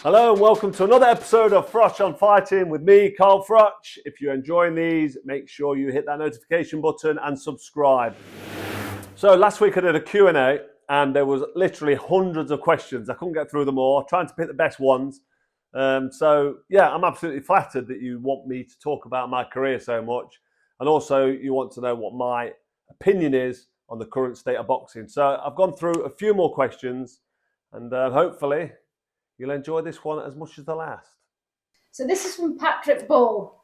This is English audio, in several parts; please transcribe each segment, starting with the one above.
Hello and welcome to another episode of Froch on Fighting with me, Carl Froch. If you're enjoying these, make sure you hit that notification button and subscribe. So last week I did a Q&A and there was literally hundreds of questions. I couldn't get through them all, trying to pick the best ones. So I'm absolutely flattered that you want me to talk about my career so much. And also you want to know what my opinion is on the current state of boxing. So I've gone through a few more questions and hopefully you'll enjoy this one as much as the last. So this is from Patrick Ball.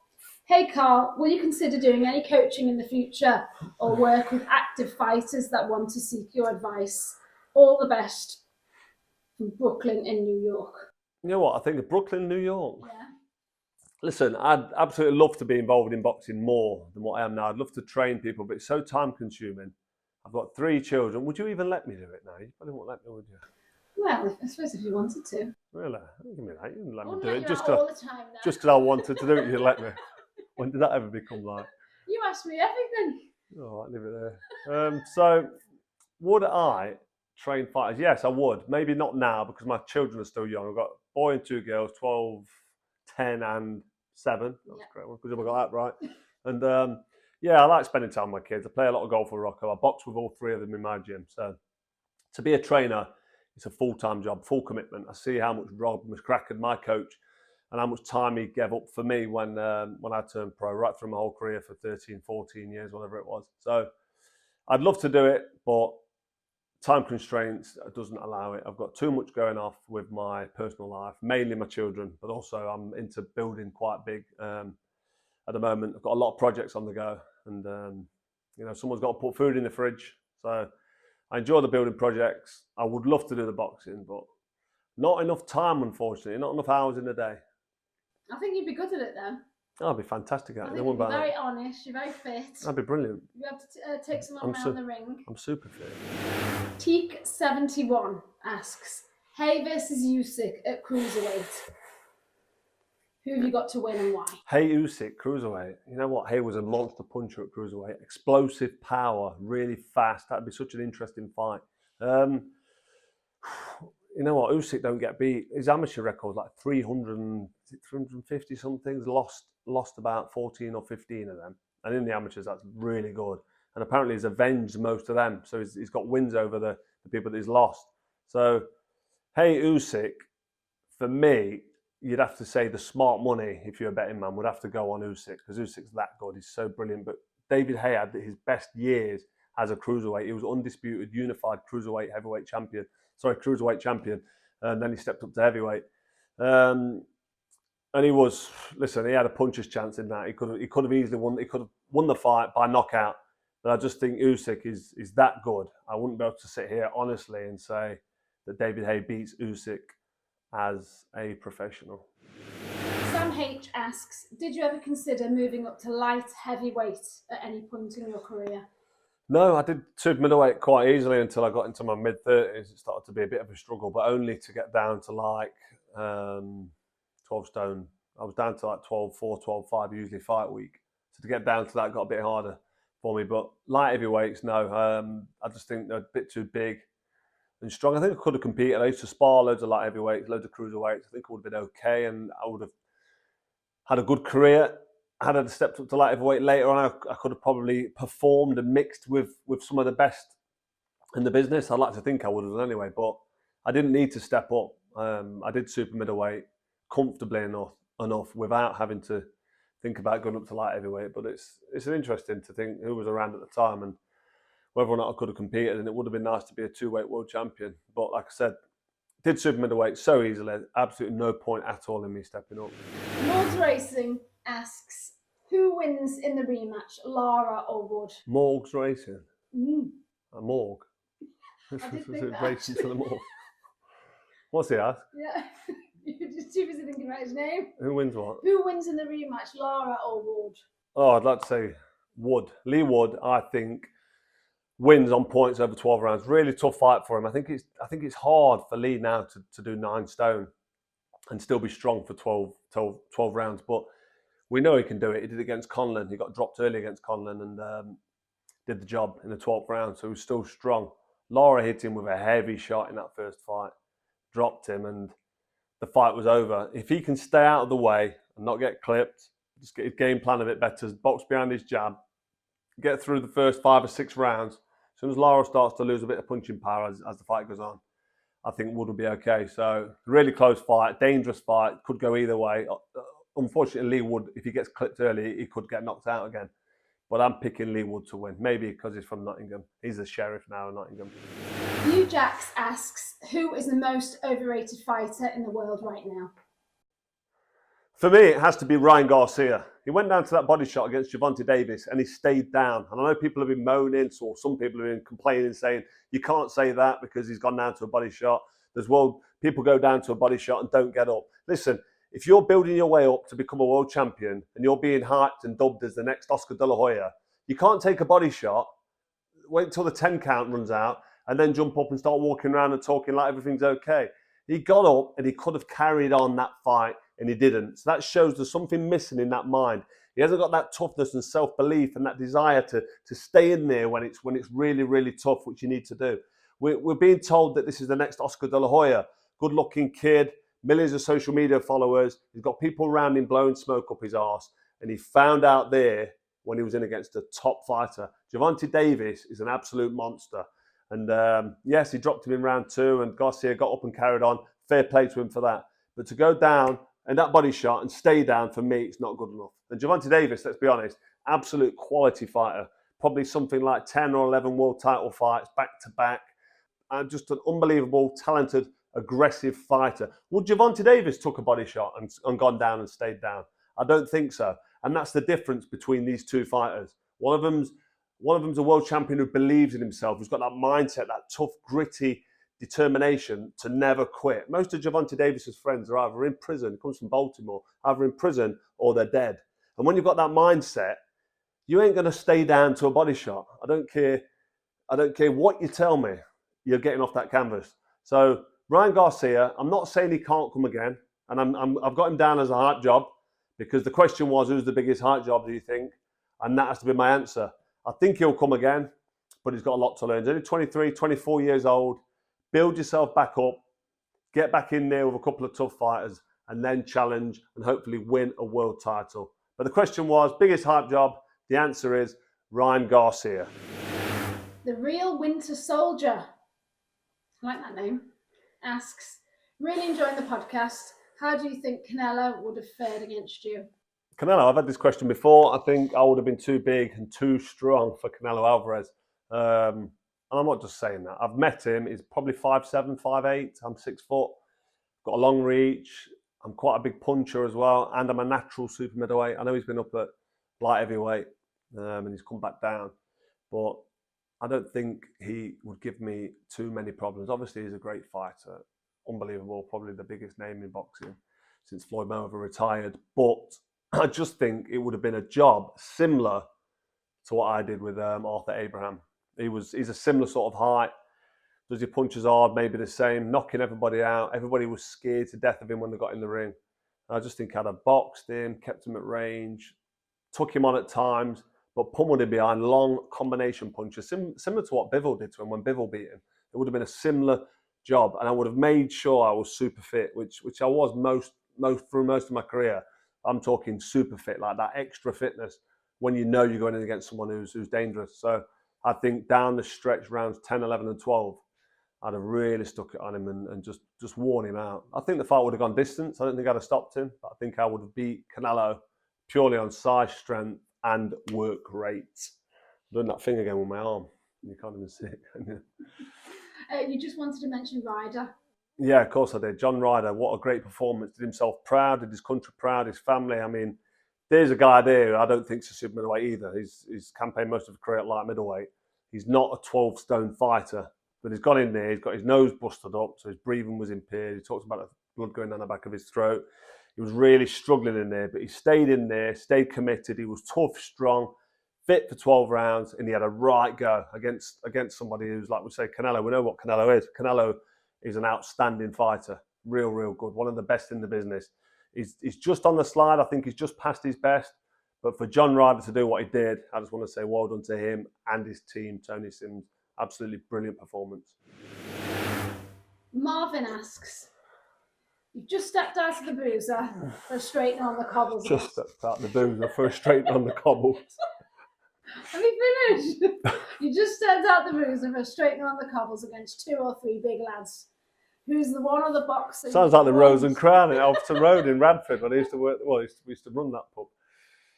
Hey Carl, will you consider doing any coaching in the future or work with active fighters that want to seek your advice? All the best from Brooklyn in New York. You know what? I think of Brooklyn, New York. Yeah. Listen, I'd absolutely love to be involved in boxing more than what I am now. I'd love to train people, but it's so time consuming. I've got 3 children. Would you even let me do it now? You probably won't let me, would you? Well, I suppose if you wanted to. Really? Give me that. You didn't let me Wouldn't do let it you out all the time now. just because I wanted to do it. You let me. When did that ever become like? You asked me everything. All right, leave it there. So, would I train fighters? Yes, I would. Maybe not now because my children are still young. I've got a boy and 2 girls, 12, 10 and 7. That's great. Because I got that right. And I like spending time with my kids. I play a lot of golf with Rocco. I box with all 3 of them in my gym. So to be a trainer, it's a full-time job, full commitment. I see how much Rob McCracken, my coach, and how much time he gave up for me when I turned pro, right through my whole career for 13, 14 years, whatever it was. So I'd love to do it, but time constraints doesn't allow it. I've got too much going off with my personal life, mainly my children, but also I'm into building quite big at the moment. I've got a lot of projects on the go, and someone's got to put food in the fridge. So I enjoy the building projects. I would love to do the boxing, but not enough time, unfortunately. Not enough hours in the day. I think you'd be good at it though. I'd be fantastic at it. I think you'd be very honest. You're very fit. That'd be brilliant. You have to take someone around the ring. I'm super fit. Teak71 asks, Haye versus Usyk at cruiserweight. Who have you got to win and why? Haye Usyk, cruiserweight. You know what? Haye was a monster puncher at cruiserweight. Explosive power, really fast. That'd be such an interesting fight. You know what? Usyk don't get beat. His amateur record's like 350 something. Lost about 14 or 15 of them. And in the amateurs, that's really good. And apparently he's avenged most of them. So he's got wins over the people that he's lost. So, Haye Usyk, for me, you'd have to say the smart money, if you're a betting man, would have to go on Usyk, because Usyk's that good. He's so brilliant. But David Haye had his best years as a cruiserweight. He was undisputed, unified cruiserweight champion. And then he stepped up to heavyweight. And he had a puncher's chance in that. He could have easily won. He could have won the fight by knockout. But I just think Usyk is that good. I wouldn't be able to sit here honestly and say that David Haye beats Usyk as a professional. Sam H asks, did you ever consider moving up to light heavyweight at any point in your career? No, I did super middleweight quite easily until I got into my mid-30s. It started to be a bit of a struggle, but only to get down to like 12 stone. I was down to like 12.4, 12.5 usually fight week. So to get down to that got a bit harder for me. But light heavyweights, no. I just think they're a bit too big and strong. I think I could have competed. I used to spar loads of light heavyweights, loads of cruiserweights. I think it would have been okay, and I would have had a good career. Had I stepped up to light heavyweight later on, I could have probably performed and mixed with some of the best in the business. I'd like to think I would have done anyway, but I didn't need to step up. I did super middleweight comfortably enough without having to think about going up to light heavyweight. But it's interesting to think who was around at the time and whether or not I could have competed, and it would have been nice to be a 2-weight world champion. But like I said, did super middleweight so easily, absolutely no point at all in me stepping up. Lords Racing asks, who wins in the rematch, Lara or Wood? Morgs Racing? A morgue? I did think that. Racing to the morgue. What's he ask? Yeah, you're just too busy thinking about his name. Who wins what? Who wins in the rematch, Lara or Wood? Oh, I'd like to say Wood. Lee Wood, I think, wins on points over 12 rounds. Really tough fight for him. I think it's hard for Lee now to do 9 stone and still be strong for 12 rounds. But we know he can do it. He did it against Conlon. He got dropped early against Conlon and did the job in the 12th round. So he was still strong. Lara hit him with a heavy shot in that first fight, dropped him, and the fight was over. If he can stay out of the way and not get clipped, just get his game plan a bit better, box behind his jab, get through the first 5 or 6 rounds. As soon as Lara starts to lose a bit of punching power as the fight goes on, I think Wood will be okay. So really close fight, dangerous fight, could go either way. Unfortunately, Lee Wood, if he gets clipped early, he could get knocked out again. But I'm picking Lee Wood to win. Maybe because he's from Nottingham. He's the sheriff now in Nottingham. Hugh Jacks asks, who is the most overrated fighter in the world right now? For me, it has to be Ryan Garcia. He went down to that body shot against Gervonta Davis and he stayed down. And I know people have been moaning, or some people have been complaining, saying, you can't say that because he's gone down to a body shot. People go down to a body shot and don't get up. Listen, if you're building your way up to become a world champion and you're being hyped and dubbed as the next Oscar De La Hoya, you can't take a body shot, wait until the 10 count runs out, and then jump up and start walking around and talking like everything's okay. He got up and he could have carried on that fight and he didn't. So that shows there's something missing in that mind. He hasn't got that toughness and self-belief and that desire to stay in there when it's really, really tough, which you need to do. We're being told that this is the next Oscar De La Hoya. Good-looking kid, millions of social media followers. He's got people around him blowing smoke up his arse. And he found out there when he was in against a top fighter. Gervonta Davis is an absolute monster. And yes, he dropped him in round 2 and Garcia got up and carried on. Fair play to him for that. But to go down in that body shot and stay down, for me, it's not good enough. And Gervonta Davis, let's be honest, absolute quality fighter. Probably something like 10 or 11 world title fights back to back. And just an unbelievable, talented, aggressive fighter. Would Gervonta Davis took a body shot and gone down and stayed down? I don't think so. And that's the difference between these two fighters. One of them's a world champion who believes in himself, who's got that mindset, that tough, gritty determination to never quit. Most of Gervonta Davis's friends are either in prison, he comes from Baltimore, either in prison or they're dead. And when you've got that mindset, you ain't going to stay down to a body shot. I don't care what you tell me, you're getting off that canvas. So Ryan Garcia, I'm not saying he can't come again, and I've got him down as a hype job because the question was, who's the biggest hype job, do you think? And that has to be my answer. I think he'll come again, but he's got a lot to learn. He's only 23, 24 years old. Build yourself back up, get back in there with a couple of tough fighters, and then challenge and hopefully win a world title. But the question was, biggest hype job? The answer is Ryan Garcia. The Real Winter Soldier, I like that name, asks, really enjoying the podcast. How do you think Canelo would have fared against you? Canelo, I've had this question before. I think I would have been too big and too strong for Canelo Alvarez. And I'm not just saying that. I've met him. He's probably 5'7", 5'8". I'm 6 foot. Got a long reach. I'm quite a big puncher as well. And I'm a natural super middleweight. I know he's been up at light heavyweight and he's come back down. But I don't think he would give me too many problems. Obviously, he's a great fighter. Unbelievable. Probably the biggest name in boxing since Floyd Mayweather retired. But I just think it would have been a job similar to what I did with Arthur Abraham. He's a similar sort of height. Does your punches hard, maybe the same, knocking everybody out. Everybody was scared to death of him when they got in the ring. I just think I'd have boxed him, kept him at range, took him on at times, but pummeled him behind long combination punches, similar to what Bivol did to him when Bivol beat him. It would have been a similar job, and I would have made sure I was super fit, which I was most through most of my career. I'm talking super fit, like that extra fitness when you know you're going in against someone who's dangerous. So I think down the stretch, rounds 10, 11 and 12, I'd have really stuck it on him and just worn him out. I think the fight would have gone distance. I don't think I'd have stopped him, but I think I would have beat Canelo purely on size, strength and work rate. I'm doing that thing again with my arm. You can't even see it, can you? You just wanted to mention Ryder. Yeah, of course I did. John Ryder, what a great performance. Did himself proud, did his country proud, his family. I mean, there's a guy there I don't think's a super middleweight either. He's campaigned most of his career at light middleweight. He's not a 12-stone fighter, but he's gone in there. He's got his nose busted up, so his breathing was impaired. He talks about the blood going down the back of his throat. He was really struggling in there, but he stayed in there, stayed committed. He was tough, strong, fit for 12 rounds, and he had a right go against somebody who's, like we say, Canelo. We know what Canelo is. Canelo is an outstanding fighter, real good, one of the best in the business. He's just on the slide. I think he's just past his best. But for John Ryder to do what he did, I just want to say well done to him and his team, Tony Sims. Absolutely brilliant performance. Marvin asks, You've just stepped out of the boozer for a straightener on the cobbles. Just stepped out the boozer for a straightener on the cobbles. Have you finished? You just stepped out the boozer for a straightener on the cobbles against 2 or 3 big lads. Who's the one other boxer? Sounds like the Rose and Crown at Elfton Road in Radford when I used to work. Well, we used to run that pub.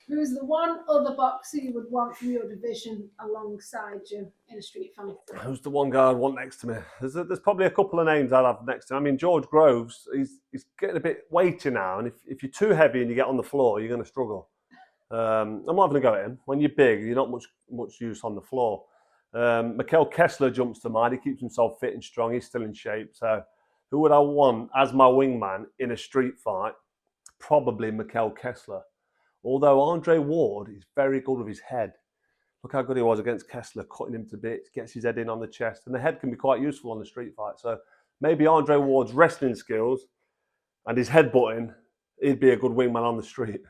Who's the one other boxer you would want from your division alongside you in a street fight? Who's the one guy I'd want next to me? There's probably a couple of names I'd have next to me. I mean, George Groves, he's getting a bit weighty now, and if you're too heavy and you get on the floor, you're going to struggle. I'm not having a go at him. When you're big, you're not much use on the floor. Kessler jumps to mind. He keeps himself fit and strong. He's still in shape. So who would I want as my wingman in a street fight? Probably Kessler. Although Andre Ward is very good with his head. Look how good he was against Kessler, cutting him to bits, gets his head in on the chest. And the head can be quite useful on the street fight. So maybe Andre Ward's wrestling skills and his headbutting, he'd be a good wingman on the street.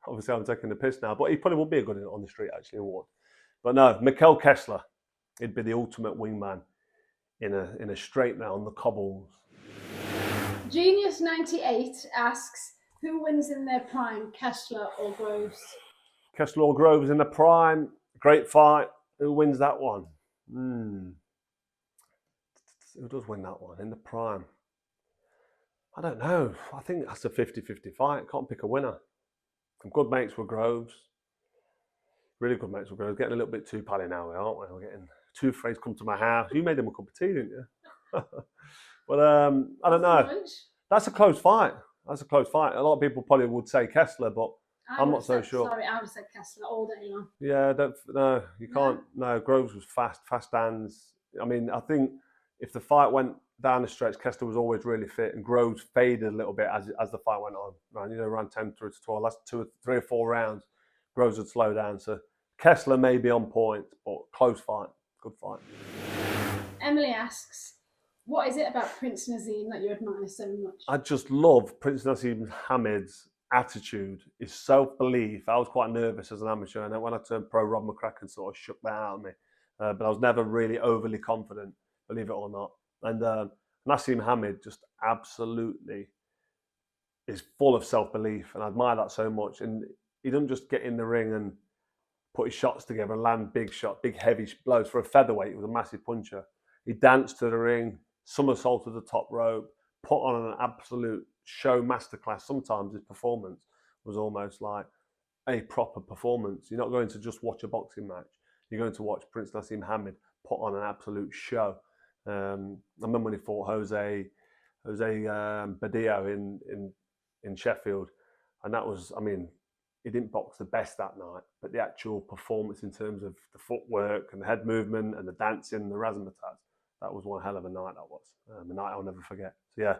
Obviously, I'm taking the piss now, but he probably would be a good on the street, actually, in Ward. But no, Kessler, he'd be the ultimate wingman in a straightener on the cobbles. Genius98 asks, who wins in their prime, Kessler or Groves? Kessler or Groves in the prime. Great fight. Who wins that one? Who does win that one in the prime? I don't know. I think that's a 50-50 fight. Can't pick a winner. I'm good mates with Groves. Really good mates with Groves. Getting a little bit too pally now, aren't we? We're getting two friends come to my house. You made him a cup of tea, didn't you? But I don't know. That's a close fight. That's a close fight. A lot of people probably would say Kessler, but I'm not so sure. Sorry, I would have said Kessler all day long. Yeah, you can't. No, Groves was fast hands. I mean, I think if the fight went down the stretch, Kessler was always really fit, and Groves faded a little bit as the fight went on. Right, around 10 to 12, last 3 or 4 rounds, Groves would slow down. So Kessler may be on point, but close fight, good fight. Emily asks, what is it about Prince Naseem that you admire so much? I just love Prince Naseem Hamed's attitude, his self-belief. I was quite nervous as an amateur, and when I turned pro, Rob McCracken sort of shook that out of me. But I was never really overly confident, believe it or not. And Naseem Hamed just absolutely is full of self-belief, and I admire that so much. And he doesn't just get in the ring and put his shots together and land big shots, big heavy blows. For a featherweight, he was a massive puncher. He danced to the ring, somersaulted the top rope, put on an absolute show masterclass. Sometimes his performance was almost like a proper performance. You're not going to just watch a boxing match. You're going to watch Prince Naseem Hamed put on an absolute show. I remember when he fought Jose Badillo in Sheffield, and that was, I mean, he didn't box the best that night, but the actual performance in terms of the footwork and the head movement and the dancing and the razzmatazz, that was one hell of a night. That was a night I'll never forget. So yeah,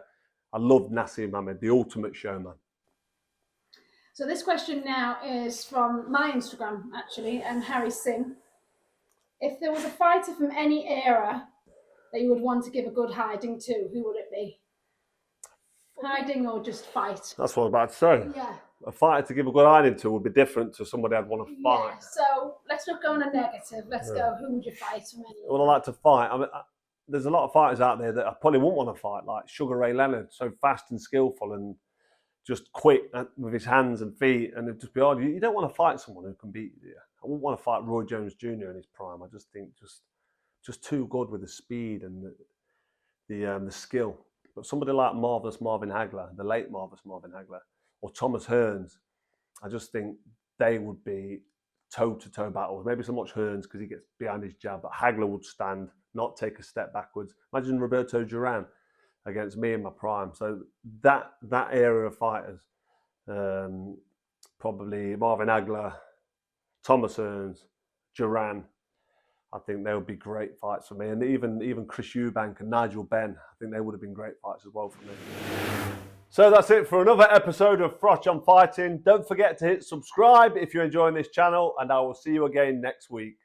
I loved Naseem Hamed, the ultimate showman. So this question now is from my Instagram, actually, and Harry Singh. If there was a fighter from any era that you would want to give a good hiding to, who would it be? Hiding or just fight? That's what I'm about to say. Yeah. A fighter to give a good hiding to would be different to somebody I'd want to fight. Yeah, so let's not go on a negative. Let's go, who would you fight from any era? Well, I like to fight. I mean, there's a lot of fighters out there that I probably wouldn't want to fight, like Sugar Ray Leonard, so fast and skillful and just quick with his hands and feet, and it'd just be odd. You don't want to fight someone who can beat you, do you? I wouldn't want to fight Roy Jones Jr. in his prime. I just think just too good with the speed and the skill. But somebody like Marvellous Marvin Hagler, the late Marvellous Marvin Hagler, or Thomas Hearns, I just think they would be toe-to-toe battles. Maybe so much Hearns because he gets behind his jab, but Hagler would stand, not take a step backwards. Imagine Roberto Duran against me in my prime. So that era of fighters, probably Marvin Hagler, Thomas Hearns, Duran, I think they would be great fights for me. And even Chris Eubank and Nigel Benn, I think they would have been great fights as well for me. So that's it for another episode of Froch on Fighting. Don't forget to hit subscribe if you're enjoying this channel, and I will see you again next week.